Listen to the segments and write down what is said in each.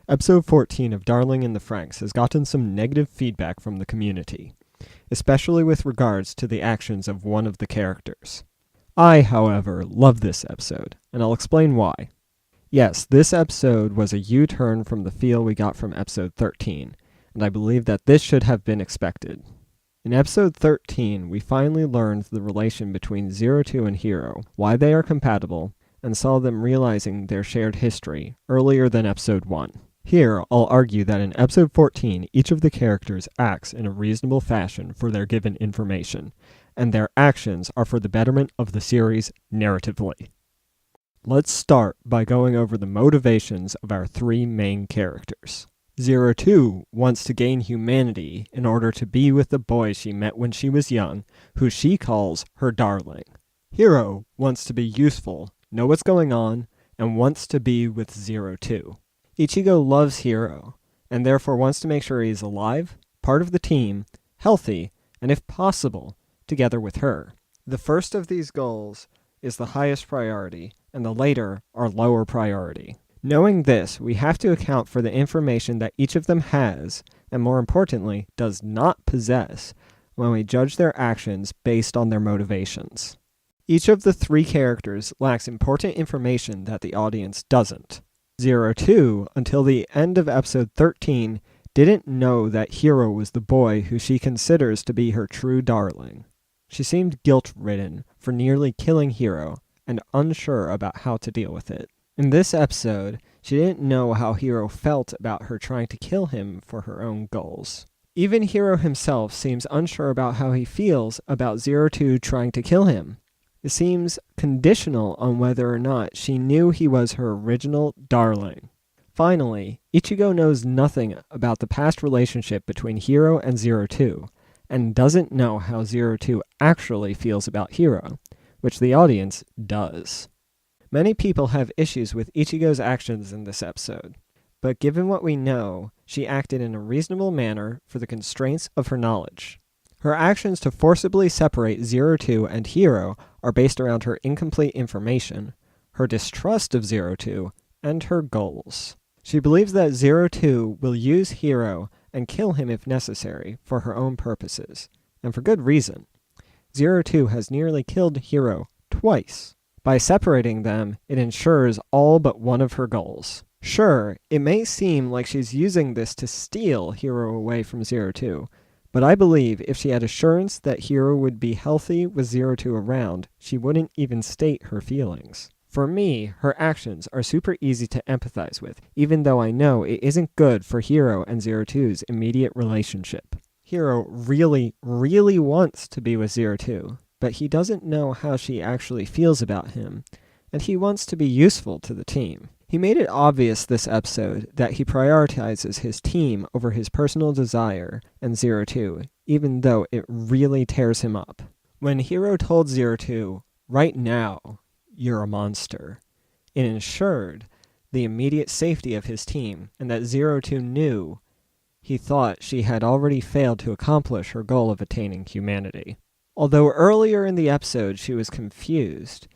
Episode 14 of Darling in the Franxx has gotten some negative feedback from the community, especially with regards to the actions of one of the characters. I, however, love this episode, and I'll explain why. Yes, this episode was a U-turn from the feel we got from episode 13, and I believe that this should have been expected. In episode 13, we finally learned the relation between 02 and Hiro, why they are compatible, and saw them realizing their shared history earlier than episode 1. Here, I'll argue that in episode 14, each of the characters acts in a reasonable fashion for their given information, and their actions are for the betterment of the series narratively. Let's start by going over the motivations of our three main characters. 02 wants to gain humanity in order to be with the boy she met when she was young, who she calls her darling. Hiro wants to be useful, know what's going on, and wants to be with 02. Ichigo loves Hiro, and therefore wants to make sure he is alive, part of the team, healthy, and if possible, together with her. The first of these goals is the highest priority, and the later are lower priority. Knowing this, we have to account for the information that each of them has, and more importantly, does not possess, when we judge their actions based on their motivations. Each of the three characters lacks important information that the audience doesn't. 02, until the end of episode 13, didn't know that Hiro was the boy who she considers to be her true darling. She seemed guilt-ridden for nearly killing Hiro, and unsure about how to deal with it. In this episode, she didn't know how Hiro felt about her trying to kill him for her own goals. Even Hiro himself seems unsure about how he feels about 02 trying to kill him. It seems conditional on whether or not she knew he was her original darling. Finally, Ichigo knows nothing about the past relationship between Hiro and 02, and doesn't know how 02 actually feels about Hiro, which the audience does. Many people have issues with Ichigo's actions in this episode, but given what we know, she acted in a reasonable manner for the constraints of her knowledge. Her actions to forcibly separate 02 and Hiro are based around her incomplete information, her distrust of 02, and her goals. She believes that 02 will use Hiro and kill him if necessary for her own purposes, and for good reason. 02 has nearly killed Hiro twice. By separating them, it ensures all but one of her goals. Sure, it may seem like she's using this to steal Hiro away from 02, but I believe if she had assurance that Hiro would be healthy with 02 around, she wouldn't even state her feelings. For me, her actions are super easy to empathize with, even though I know it isn't good for Hiro and 02's immediate relationship. Hiro really, really wants to be with 02, but he doesn't know how she actually feels about him, and he wants to be useful to the team. He made it obvious this episode that he prioritizes his team over his personal desire and 02, even though it really tears him up. When Hiro told 02, "Right now, you're a monster," it ensured the immediate safety of his team, and that 02 knew he thought she had already failed to accomplish her goal of attaining humanity. Although earlier in the episode she was confused,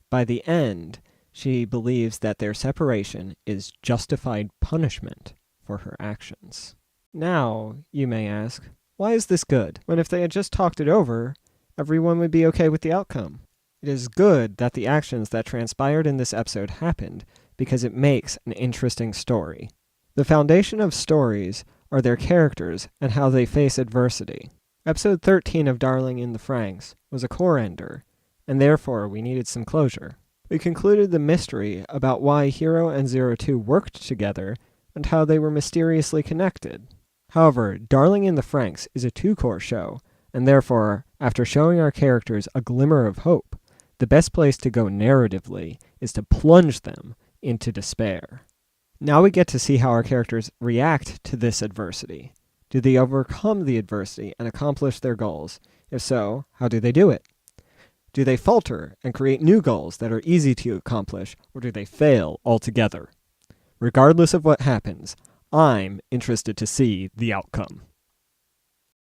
by the end, she believes that their separation is justified punishment for her actions. Now, you may ask, why is this good, when if they had just talked it over, everyone would be okay with the outcome? It is good that the actions that transpired in this episode happened, because it makes an interesting story. The foundation of stories are their characters and how they face adversity. Episode 13 of Darling in the Franxx was a core ender, and therefore we needed some closure. We concluded the mystery about why Hiro and 02 worked together and how they were mysteriously connected. However, Darling in the Franxx is a two-core show, and therefore, after showing our characters a glimmer of hope, the best place to go narratively is to plunge them into despair. Now we get to see how our characters react to this adversity. Do they overcome the adversity and accomplish their goals? If so, how do they do it? Do they falter and create new goals that are easy to accomplish, or do they fail altogether? Regardless of what happens, I'm interested to see the outcome.